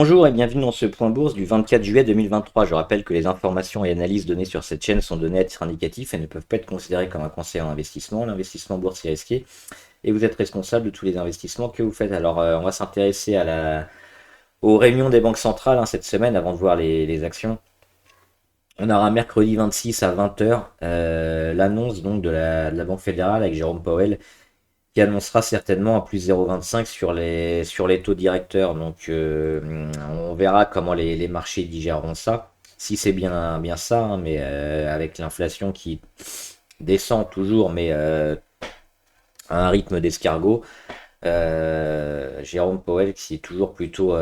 Bonjour et bienvenue dans ce point bourse du 24 juillet 2023. Je rappelle que les informations et analyses données sur cette chaîne sont données à titre indicatif et ne peuvent pas être considérées comme un conseil en investissement. L'investissement boursier est risqué et vous êtes responsable de tous les investissements que vous faites. Alors, on va s'intéresser aux réunions des banques centrales cette semaine avant de voir les actions. On aura mercredi 26 à 20h l'annonce donc de la Banque fédérale avec Jérôme Powell qui annoncera certainement un plus 0,25 sur les taux directeurs. Donc on verra comment les marchés digéreront ça. Si c'est bien ça, mais avec l'inflation qui descend toujours, mais à un rythme d'escargot, Jérôme Powell, qui est toujours plutôt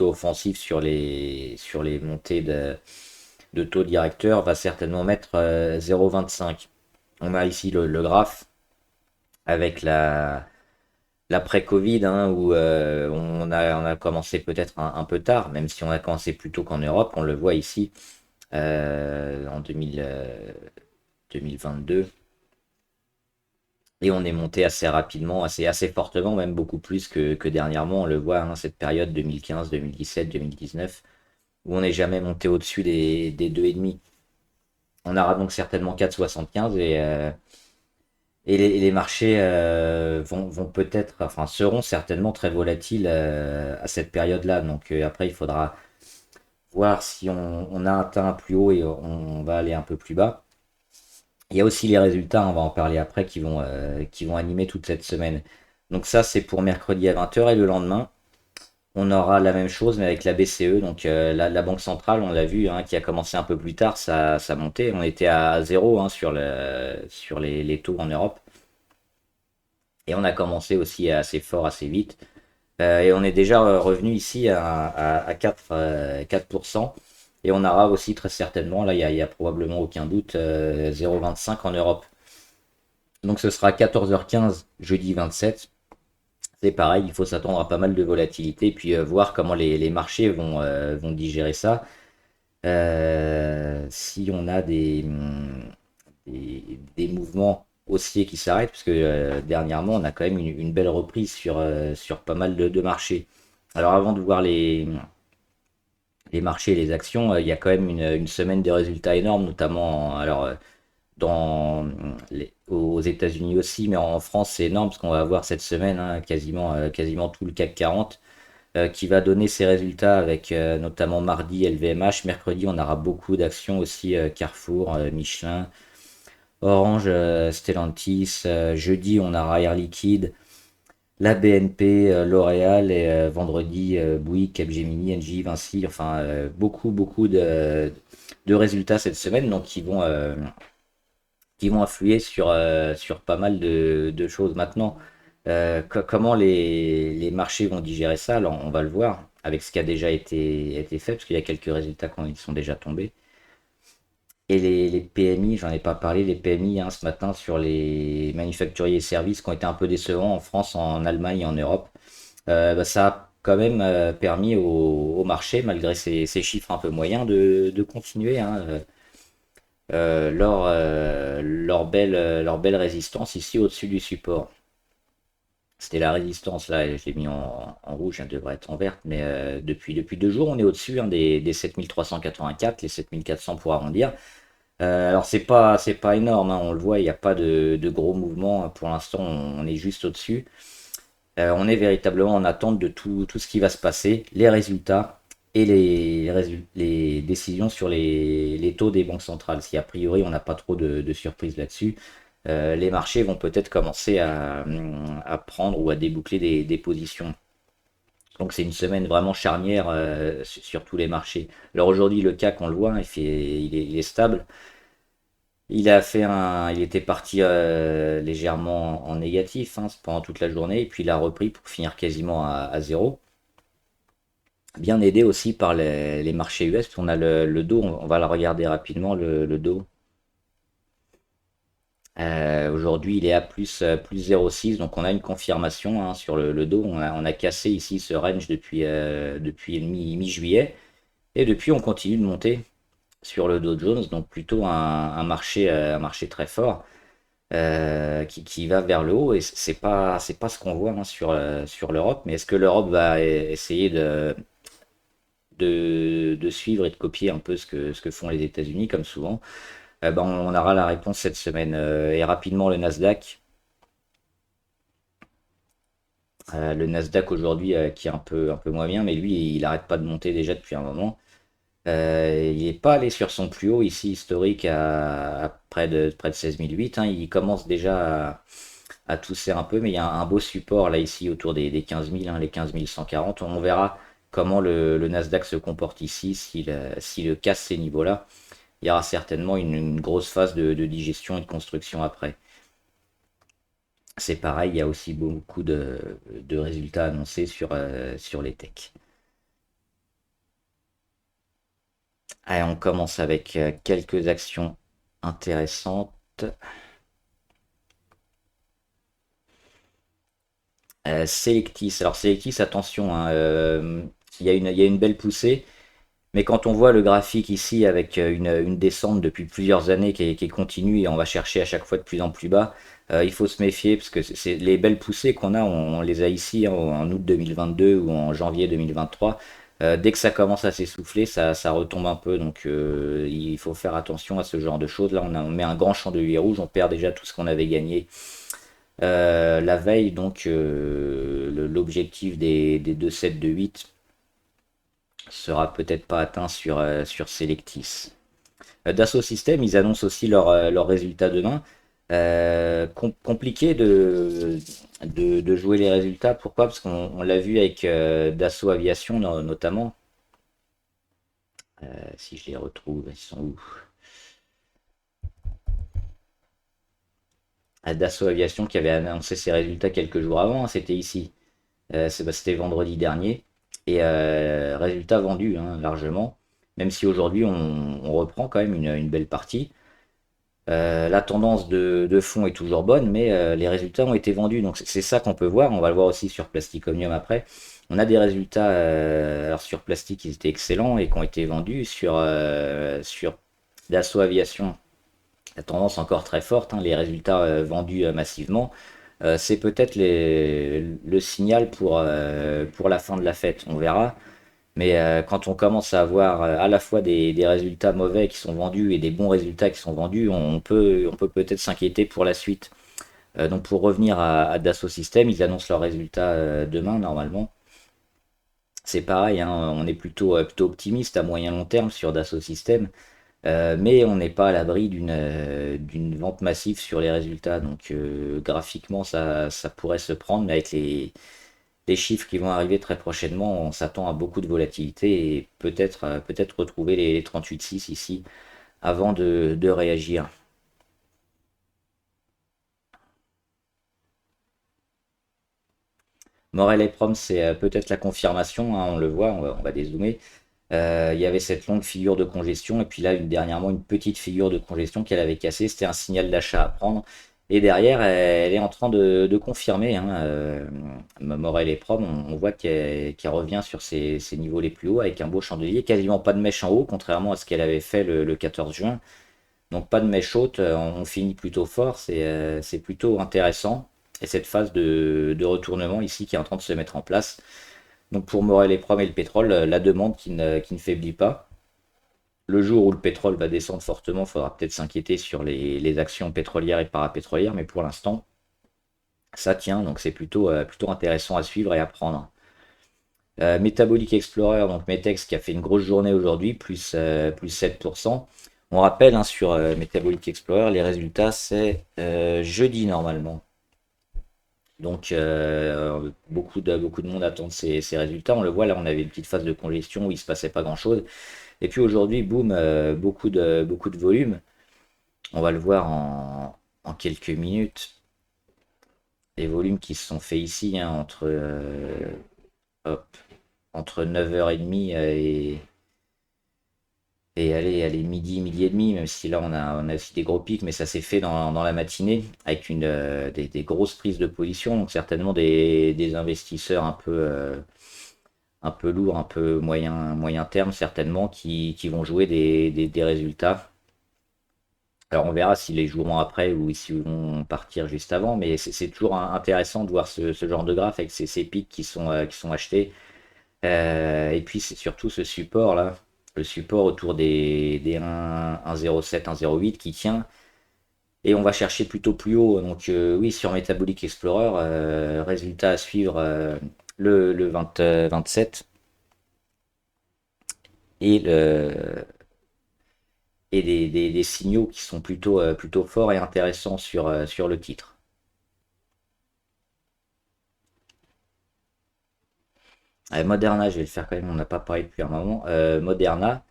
offensif sur les montées de taux directeurs, va certainement mettre 0,25. On a ici le graphe avec l'après-Covid, où on a commencé peut-être un peu tard, même si on a commencé plus tôt qu'en Europe, on le voit ici en 2022. Et on est monté assez rapidement, assez fortement, même beaucoup plus que dernièrement. On le voit, cette période 2015, 2017, 2019, où on n'est jamais monté au-dessus des 2,5. On aura donc certainement 4,75 et les marchés vont peut-être, enfin seront certainement très volatiles à cette période-là. Donc après, il faudra voir si on a atteint un plus haut et on va aller un peu plus bas. Il y a aussi les résultats, on va en parler après, qui vont animer toute cette semaine. Donc ça, c'est pour mercredi à 20h et le lendemain, on aura la même chose mais avec la BCE, donc la Banque centrale, on l'a vu, qui a commencé un peu plus tard sa montée. On était à zéro sur les taux en Europe. Et on a commencé aussi assez fort, assez vite. Et on est déjà revenu ici à 4%. Et on aura aussi très certainement, là il y a probablement aucun doute, 0,25 en Europe. Donc ce sera 14h15 jeudi 27. C'est pareil, il faut s'attendre à pas mal de volatilité et puis voir comment les marchés vont digérer ça. Si on a des mouvements haussiers qui s'arrêtent, parce que dernièrement, on a quand même une belle reprise sur pas mal de marchés. Alors avant de voir les marchés et les actions, il y a quand même une semaine de résultats énormes, notamment alors, aux États-Unis aussi, mais en France c'est énorme parce qu'on va avoir cette semaine quasiment tout le CAC 40 qui va donner ses résultats avec notamment mardi LVMH. Mercredi, on aura beaucoup d'actions aussi, Carrefour, Michelin, Orange, Stellantis. Jeudi, on aura Air Liquide, la BNP, L'Oréal et vendredi, Bouygues, Capgemini, Engie, Vinci. Enfin, beaucoup de résultats cette semaine, donc qui vont influer sur pas mal de choses maintenant. Comment les marchés vont digérer ça, alors on va le voir avec ce qui a déjà été fait, parce qu'il y a quelques résultats qui sont déjà tombés. Et les PMI, j'en ai pas parlé, les PMI ce matin sur les manufacturiers et services qui ont été un peu décevants en France, en Allemagne et en Europe. Ça a quand même permis au marché, malgré ces chiffres un peu moyens, de continuer leur belle résistance ici au-dessus du support. C'était la résistance là, et je l'ai mis en rouge, elle devrait être en verte, mais depuis 2 jours, on est au-dessus des 7384, les 7400 pour arrondir. Alors c'est pas énorme, on le voit, il n'y a pas de gros mouvements pour l'instant, on est juste au-dessus. On est véritablement en attente de tout ce qui va se passer, les résultats et les décisions sur les taux des banques centrales. Si a priori on n'a pas trop de surprises là-dessus, les marchés vont peut-être commencer à prendre ou à déboucler des positions. Donc c'est une semaine vraiment charnière sur tous les marchés. Alors aujourd'hui le CAC on le voit, il est stable. Il était parti légèrement en négatif pendant toute la journée, et puis il a repris pour finir quasiment à zéro. Bien aidé aussi par les marchés US, parce qu'on a le Dow, on va le regarder rapidement, le Dow. Aujourd'hui, il est à plus 0,6, donc on a une confirmation sur le Dow. On a cassé ici ce range depuis mi-juillet, et depuis on continue de monter sur le Dow Jones, donc plutôt un marché très fort. Qui va vers le haut et c'est pas ce qu'on voit sur l'Europe. Mais est-ce que l'Europe va essayer de suivre et de copier un peu ce que font les États-Unis, comme souvent, ben, on aura la réponse cette semaine. Et rapidement, le Nasdaq aujourd'hui qui est un peu moins bien, mais lui, il n'arrête pas de monter déjà depuis un moment. Il n'est pas allé sur son plus haut ici historique à près de 16 008, hein. Il commence déjà à tousser un peu, mais il y a un beau support là ici autour des 15 000, hein, les 15 140. On verra comment le Nasdaq se comporte ici, s'il casse ces niveaux-là. Il y aura certainement une grosse phase de digestion et de construction après. C'est pareil, il y a aussi beaucoup de résultats annoncés sur les techs. Allez, on commence avec quelques actions intéressantes. Selectis. Alors Selectis, attention, hein, il y a une belle poussée, mais quand on voit le graphique ici avec une descente depuis plusieurs années qui est continue et on va chercher à chaque fois de plus en plus bas, il faut se méfier parce que les belles poussées qu'on a, on les a ici, hein, en août 2022 ou en janvier 2023. Dès que ça commence à s'essouffler, ça retombe un peu, donc il faut faire attention à ce genre de choses. Là, on met un grand chandelier rouge, on perd déjà tout ce qu'on avait gagné la veille, donc l'objectif des 2,7 de 8 sera peut-être pas atteint sur Selectis. Dassault Systèmes, ils annoncent aussi leurs résultats demain. Compliqué de jouer les résultats. Pourquoi? Parce qu'on l'a vu avec Dassault Aviation notamment. Si je les retrouve, ils sont où? Dassault Aviation qui avait annoncé ses résultats quelques jours avant, hein, c'était ici. C'était vendredi dernier. Et résultat vendu, hein, largement. Même si aujourd'hui on reprend quand même une belle partie. La tendance de fond est toujours bonne, mais les résultats ont été vendus. Donc c'est ça qu'on peut voir. On va le voir aussi sur Plastic Omnium après. On a des résultats alors sur Plastic, ils étaient excellents et qui ont été vendus. Sur Dassault Aviation, la tendance encore très forte, hein, les résultats vendus massivement. C'est peut-être le signal pour la fin de la fête. On verra. Mais quand on commence à avoir à la fois des résultats mauvais qui sont vendus et des bons résultats qui sont vendus, on peut peut-être s'inquiéter pour la suite. Donc pour revenir à Dassault Systèmes, ils annoncent leurs résultats demain normalement. C'est pareil, hein, on est plutôt optimiste à moyen long terme sur Dassault Systèmes, mais on n'est pas à l'abri d'une vente massive sur les résultats. Donc graphiquement, ça pourrait se prendre, mais avec les chiffres qui vont arriver très prochainement, on s'attend à beaucoup de volatilité et peut-être retrouver les 38,6 ici avant de réagir. Morel et Prom, c'est peut-être la confirmation, hein, on le voit, on va dézoomer. Il y avait cette longue figure de congestion et puis là dernièrement une petite figure de congestion qu'elle avait cassée, c'était un signal d'achat à prendre. Et derrière, elle est en train de confirmer, hein, Morel et Prom, on voit qu'elle revient sur ses niveaux les plus hauts avec un beau chandelier, quasiment pas de mèche en haut, contrairement à ce qu'elle avait fait le 14 juin. Donc pas de mèche haute, on finit plutôt fort, c'est plutôt intéressant. Et cette phase de retournement ici qui est en train de se mettre en place. Donc pour Morel et Prom et le pétrole, la demande qui ne faiblit pas. Le jour où le pétrole va descendre fortement, il faudra peut-être s'inquiéter sur les actions pétrolières et parapétrolières, mais pour l'instant, ça tient, donc c'est plutôt intéressant à suivre et à prendre. Metabolic Explorer, donc Metex qui a fait une grosse journée aujourd'hui, plus 7%. On rappelle, hein, sur Metabolic Explorer, les résultats c'est jeudi normalement. Donc beaucoup de monde attend ces résultats. On le voit là, on avait une petite phase de congestion où il se passait pas grand-chose. Et puis aujourd'hui, boum, beaucoup de volume. On va le voir en quelques minutes. Les volumes qui se sont faits ici, hein, hop, entre 9h30 et allez, midi et demi, même si là on a aussi des gros pics, mais ça s'est fait dans la matinée avec des grosses prises de position, donc certainement des investisseurs un peu lourds, un peu moyen terme certainement, qui vont jouer des résultats. Alors on verra s'ils les joueront après ou s'ils vont partir juste avant, mais c'est toujours intéressant de voir ce genre de graphe avec ces pics qui sont achetés. Et puis c'est surtout ce support là, le support autour des 1,07, 1,08 qui tient. Et on va chercher plutôt plus haut. Donc oui, sur Metabolic Explorer, résultat à suivre le 20, 27 et, et des signaux qui sont plutôt forts et intéressants sur le titre. Moderna, je vais le faire quand même, on n'a pas parlé depuis un moment. Moderna,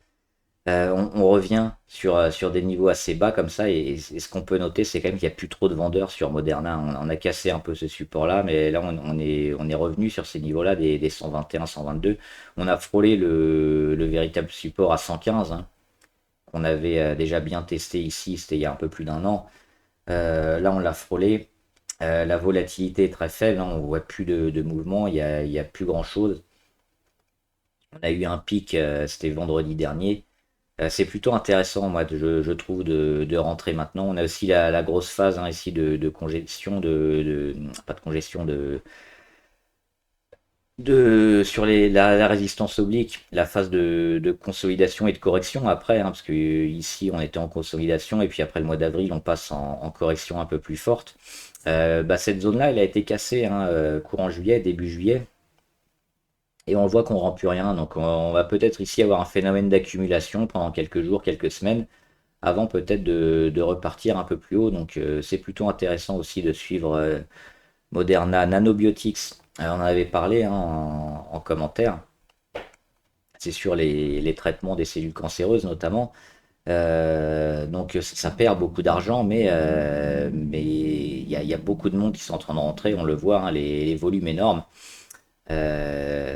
on revient sur des niveaux assez bas comme ça, et ce qu'on peut noter, c'est quand même qu'il n'y a plus trop de vendeurs sur Moderna. On a cassé un peu ce support-là, mais là, on est revenu sur ces niveaux-là des 121, 122. On a frôlé le véritable support à 115, hein, qu'on avait déjà bien testé ici, c'était il y a un peu plus d'un an. Là, on l'a frôlé. La volatilité est très faible, hein, on voit plus de mouvement, il y a plus grand-chose. On a eu un pic, c'était vendredi dernier. C'est plutôt intéressant, moi, je trouve, de rentrer maintenant. On a aussi la grosse phase hein, ici de congestion, pas de congestion, sur la résistance oblique, la phase de consolidation et de correction après, hein, parce que ici on était en consolidation et puis après le mois d'avril on passe en correction un peu plus forte. Bah, cette zone-là, elle a été cassée hein, courant juillet, début juillet. Et on voit qu'on rend plus rien, donc on va peut-être ici avoir un phénomène d'accumulation pendant quelques jours, quelques semaines, avant peut-être de repartir un peu plus haut. Donc c'est plutôt intéressant aussi de suivre Moderna Nanobiotics. On en avait parlé hein, en commentaire. C'est sur les traitements des cellules cancéreuses notamment. Donc ça perd beaucoup d'argent, mais il y a beaucoup de monde qui sont en train de rentrer, on le voit, hein, les volumes énormes,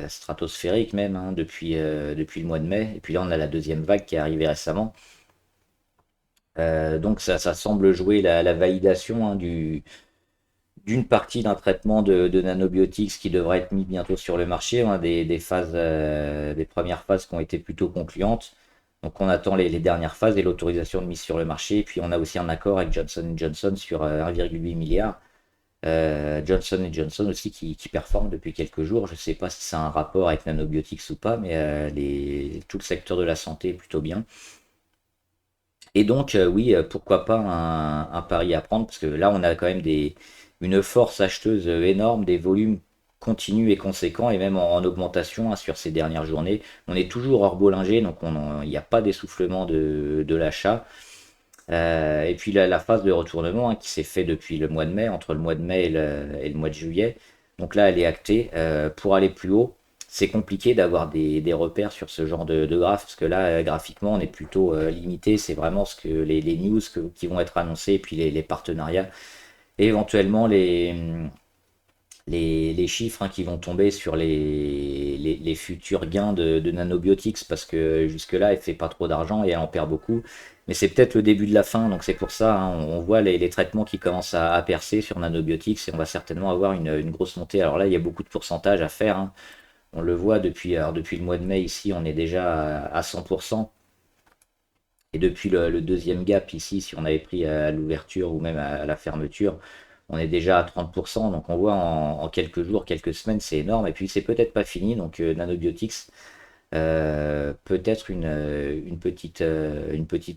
stratosphériques même, hein, depuis le mois de mai. Et puis là on a la deuxième vague qui est arrivée récemment. Donc ça semble jouer la validation hein, d'une partie d'un traitement de nanobiotics qui devrait être mis bientôt sur le marché. On a des premières phases qui ont été plutôt concluantes. Donc on attend les dernières phases et l'autorisation de mise sur le marché. Et puis on a aussi un accord avec Johnson Johnson sur 1,8 milliard. Johnson Johnson aussi qui performe depuis quelques jours. Je ne sais pas si c'est un rapport avec Nanobiotics ou pas, mais tout le secteur de la santé est plutôt bien. Et donc, oui, pourquoi pas un pari à prendre, parce que là, on a quand même une force acheteuse énorme, des volumes continus et conséquents, et même en augmentation hein, sur ces dernières journées. On est toujours hors Bollinger, donc il n'y a pas d'essoufflement de l'achat. Et puis la phase de retournement hein, qui s'est fait depuis le mois de mai, entre le mois de mai et le mois de juillet. Donc là, elle est actée. Pour aller plus haut, c'est compliqué d'avoir des repères sur ce genre de graphe, parce que là, graphiquement, on est plutôt limité. C'est vraiment les news qui vont être annoncées, et puis les partenariats, et éventuellement les chiffres hein, qui vont tomber sur les futurs gains de Nanobiotics, parce que jusque-là, elle fait pas trop d'argent et elle en perd beaucoup. Mais c'est peut-être le début de la fin, donc c'est pour ça, hein, on voit les traitements qui commencent à percer sur Nanobiotics et on va certainement avoir une grosse montée. Alors là, il y a beaucoup de pourcentages à faire, hein. On le voit depuis le mois de mai ici, on est déjà à 100%. Et depuis le deuxième gap ici, si on avait pris à l'ouverture ou même à la fermeture, on est déjà à 30%. Donc on voit en quelques jours, quelques semaines, c'est énorme. Et puis c'est peut-être pas fini. Donc Nanobiotics, peut-être une petite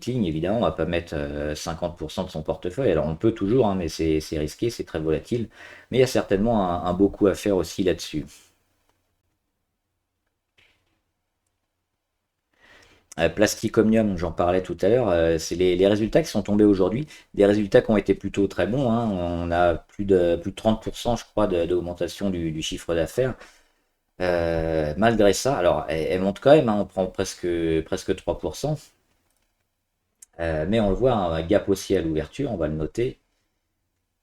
ligne. Évidemment, on va pas mettre 50% de son portefeuille. Alors on peut toujours, hein, mais c'est risqué, c'est très volatile. Mais il y a certainement un beau coup à faire aussi là-dessus. Plastic Omnium, j'en parlais tout à l'heure, c'est les résultats qui sont tombés aujourd'hui, des résultats qui ont été plutôt très bons, hein. On a plus de 30%, je crois, d'augmentation du chiffre d'affaires. Malgré ça, alors elle monte quand même, hein, on prend presque 3%, mais on le voit, hein, un gap aussi à l'ouverture, on va le noter.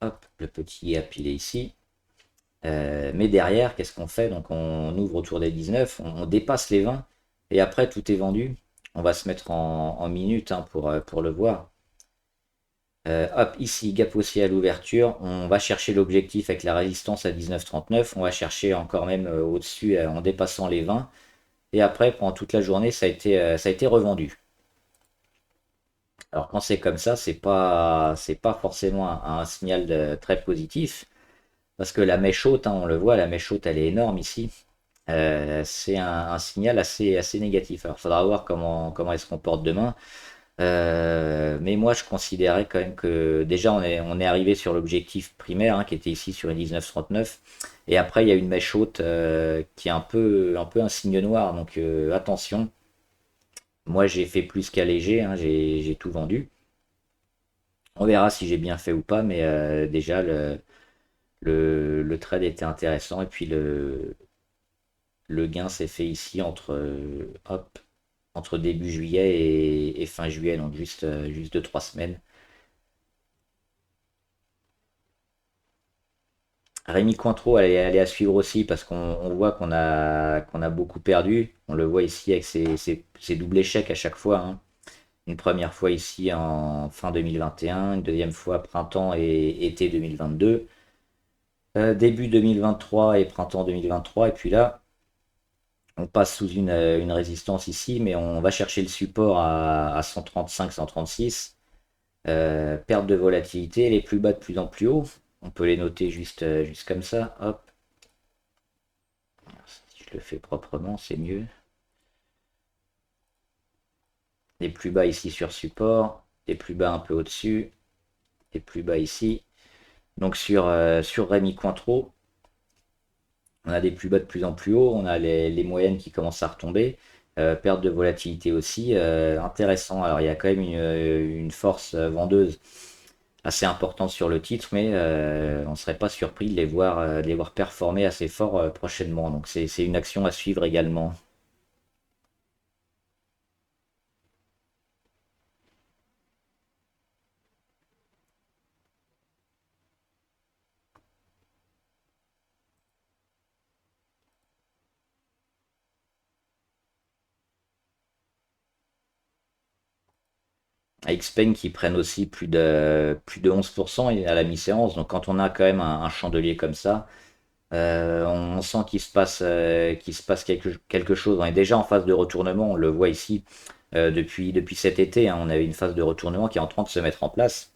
Hop, le petit gap, il est ici. Mais derrière, qu'est-ce qu'on fait? Donc on ouvre autour des 19, on dépasse les 20, et après tout est vendu. On va se mettre en minutes hein, pour le voir. Hop, ici, gap haussier à l'ouverture. On va chercher l'objectif avec la résistance à 19,39. On va chercher encore même au-dessus en dépassant les 20. Et après, pendant toute la journée, ça a été revendu. Alors quand c'est comme ça, c'est pas forcément un signal très positif. Parce que la mèche haute, hein, on le voit, la mèche haute, elle est énorme ici. C'est un signal assez négatif. Alors, il faudra voir comment elle se comporte demain. Mais moi, je considérais quand même que déjà, on est arrivé sur l'objectif primaire, hein, qui était ici sur une 19,39. Et après, il y a une mèche haute qui est un peu un signe noir. Donc, attention. Moi, j'ai fait plus qu'alléger, hein, j'ai tout vendu. On verra si j'ai bien fait ou pas, mais déjà, le trade était intéressant. Et puis, le gain s'est fait ici hop, entre début juillet et fin juillet, donc juste 2-3 semaines. Rémi Cointreau, elle est à suivre aussi parce qu'on voit qu'on a beaucoup perdu. On le voit ici avec ses doubles échecs à chaque fois, hein. Une première fois ici en fin 2021, une deuxième fois printemps et été 2022, début 2023 et printemps 2023. Et puis là, on passe sous une résistance ici, mais on va chercher le support à 135-136. Perte de volatilité, les plus bas de plus en plus haut. On peut les noter juste comme ça. Hop. Si je le fais proprement, c'est mieux. Les plus bas ici sur support, les plus bas un peu au-dessus, les plus bas ici. Donc sur Rémi Cointreau, on a des plus bas de plus en plus haut, on a les moyennes qui commencent à retomber. Perte de volatilité aussi, intéressant. Alors il y a quand même une force vendeuse assez importante sur le titre, mais on ne serait pas surpris de les voir performer assez fort prochainement. Donc c'est une action à suivre également. À Xpeng qui prennent aussi plus de 11% à la mi-séance. Donc quand on a quand même un chandelier comme ça, on sent qu'il se passe quelque chose. On est déjà en phase de retournement, on le voit ici depuis cet été, hein. On avait une phase de retournement qui est en train de se mettre en place.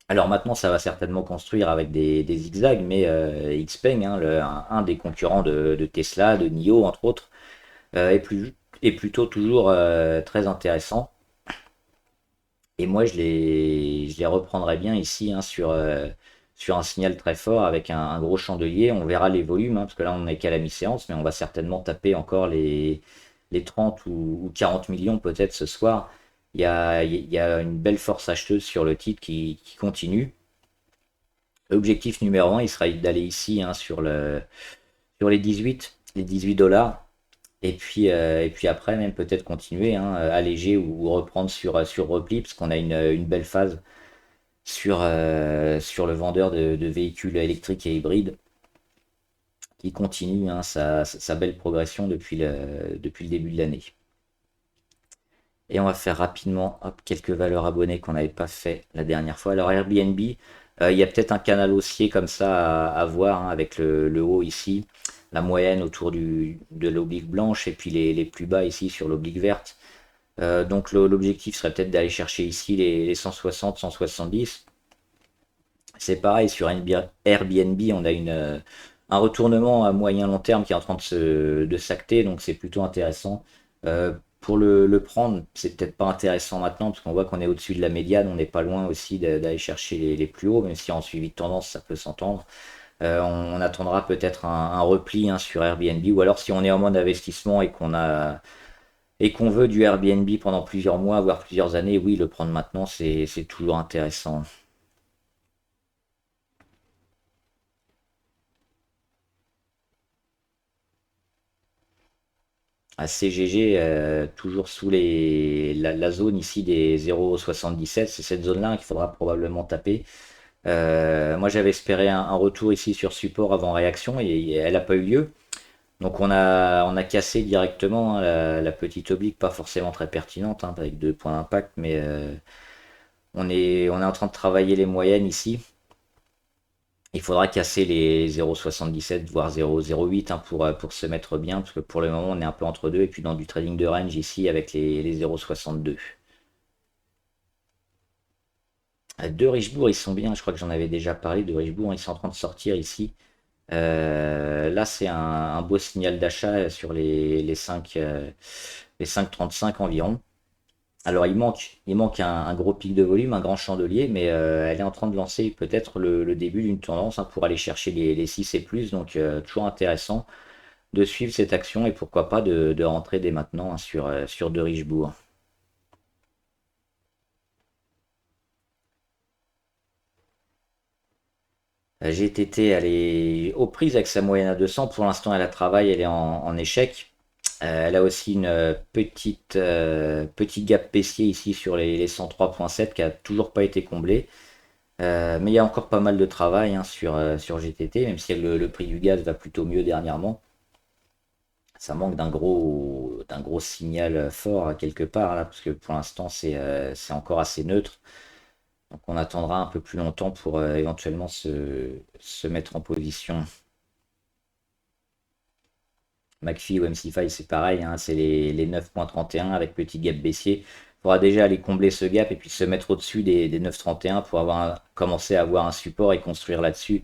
Alors maintenant, ça va certainement construire avec des zigzags, mais Xpeng, hein, un des concurrents de Tesla, de NIO entre autres, est plutôt toujours très intéressant. Et moi, je les reprendrai bien ici, hein, sur un signal très fort avec un gros chandelier. On verra les volumes, hein, parce que là, on n'est qu'à la mi-séance, mais on va certainement taper encore les 30 ou 40 millions peut-être ce soir. Il y a une belle force acheteuse sur le titre qui continue. L'objectif numéro un, il sera d'aller ici, hein, sur les 18 dollars. Et puis après, même peut-être continuer, hein, alléger ou reprendre sur repli, parce qu'on a une belle phase sur le vendeur de véhicules électriques et hybrides qui continue, hein, sa belle progression depuis le début de l'année. Et on va faire rapidement hop, quelques valeurs abonnées qu'on n'avait pas fait la dernière fois. Alors Airbnb, il y a peut-être un canal haussier comme ça à voir, hein, avec le haut ici, la moyenne autour de l'oblique blanche et puis les plus bas ici sur l'oblique verte. Donc l'objectif serait peut-être d'aller chercher ici les 160, 170. C'est pareil sur Airbnb, on a un retournement à moyen long terme qui est en train de s'acter, donc c'est plutôt intéressant. Pour le prendre, c'est peut-être pas intéressant maintenant, parce qu'on voit qu'on est au-dessus de la médiane, on n'est pas loin aussi d'aller chercher les plus hauts, même si en suivi de tendance, ça peut s'entendre. On attendra peut-être un repli, hein, sur Airbnb, ou alors si on est en mode investissement et qu'on veut du Airbnb pendant plusieurs mois, voire plusieurs années, oui, le prendre maintenant, c'est toujours intéressant. À CGG, toujours sous la zone ici des 0,77, c'est cette zone-là qu'il faudra probablement taper. Moi, j'avais espéré un retour ici sur support avant réaction et elle n'a pas eu lieu. Donc on a cassé directement, hein, la petite oblique, pas forcément très pertinente, hein, avec 2 points d'impact, mais on est en train de travailler les moyennes ici. Il faudra casser les 0,77 voire 0,08, hein, pour se mettre bien, parce que pour le moment on est un peu entre deux, et puis dans du trading de range ici avec les 0,62. De Richebourg, ils sont bien, je crois que j'en avais déjà parlé de Richebourg, ils sont en train de sortir ici. Là, c'est un beau signal d'achat sur les 5,35 environ. Alors, il manque un gros pic de volume, un grand chandelier, mais elle est en train de lancer peut-être le début d'une tendance, hein, pour aller chercher les 6 et plus. Donc, toujours intéressant de suivre cette action et pourquoi pas de rentrer dès maintenant, hein, sur de Richebourg. GTT, elle est aux prises avec sa moyenne à 200. Pour l'instant, elle a travail, elle est en échec. Elle a aussi une petit gap baissier ici sur les 103,7 qui a toujours pas été comblé. Mais il y a encore pas mal de travail, hein, sur GTT, même si le prix du gaz va plutôt mieux dernièrement. Ça manque d'un gros signal fort quelque part là, parce que pour l'instant c'est encore assez neutre. Donc on attendra un peu plus longtemps pour éventuellement se mettre en position. McPhee ou MC5 c'est pareil, hein, c'est les 9,31 avec petit gap baissier. Il faudra déjà aller combler ce gap et puis se mettre au-dessus des 9,31 pour commencer à avoir un support et construire là-dessus.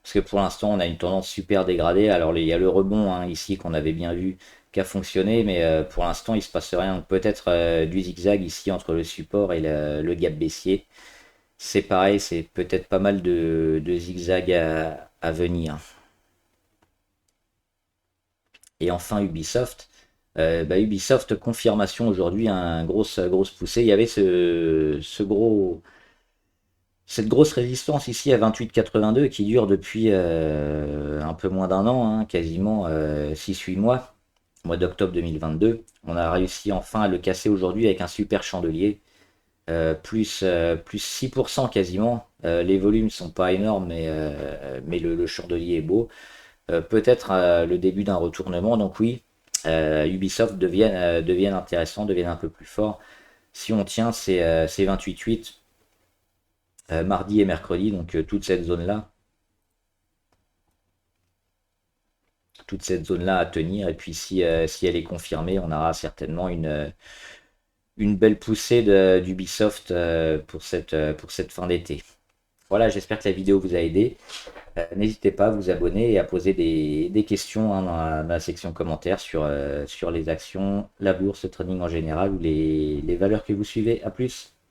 Parce que pour l'instant, on a une tendance super dégradée. Alors, il y a le rebond, hein, ici qu'on avait bien vu qui a fonctionné, mais pour l'instant, il se passe rien. Donc, peut-être du zigzag ici entre le support et le gap baissier. C'est pareil, c'est peut-être pas mal de zigzags à venir. Et enfin, Ubisoft. Ubisoft, confirmation aujourd'hui, un grosse poussée. Il y avait cette grosse résistance ici à 28,82 qui dure depuis un peu moins d'un an, hein, quasiment 6-8 mois, mois d'octobre 2022. On a réussi enfin à le casser aujourd'hui avec un super chandelier, plus 6% quasiment. Les volumes sont pas énormes, mais le chandelier est beau. Peut-être le début d'un retournement, donc oui, Ubisoft deviennent intéressants, deviennent un peu plus forts. Si on tient ces 28,8 mardi et mercredi, donc toute cette zone-là à tenir. Et puis si elle est confirmée, on aura certainement une belle poussée d'Ubisoft pour cette fin d'été. Voilà, j'espère que la vidéo vous a aidé. N'hésitez pas à vous abonner et à poser des questions, hein, dans la section commentaires sur les actions, la bourse, le trading en général ou les valeurs que vous suivez. A plus!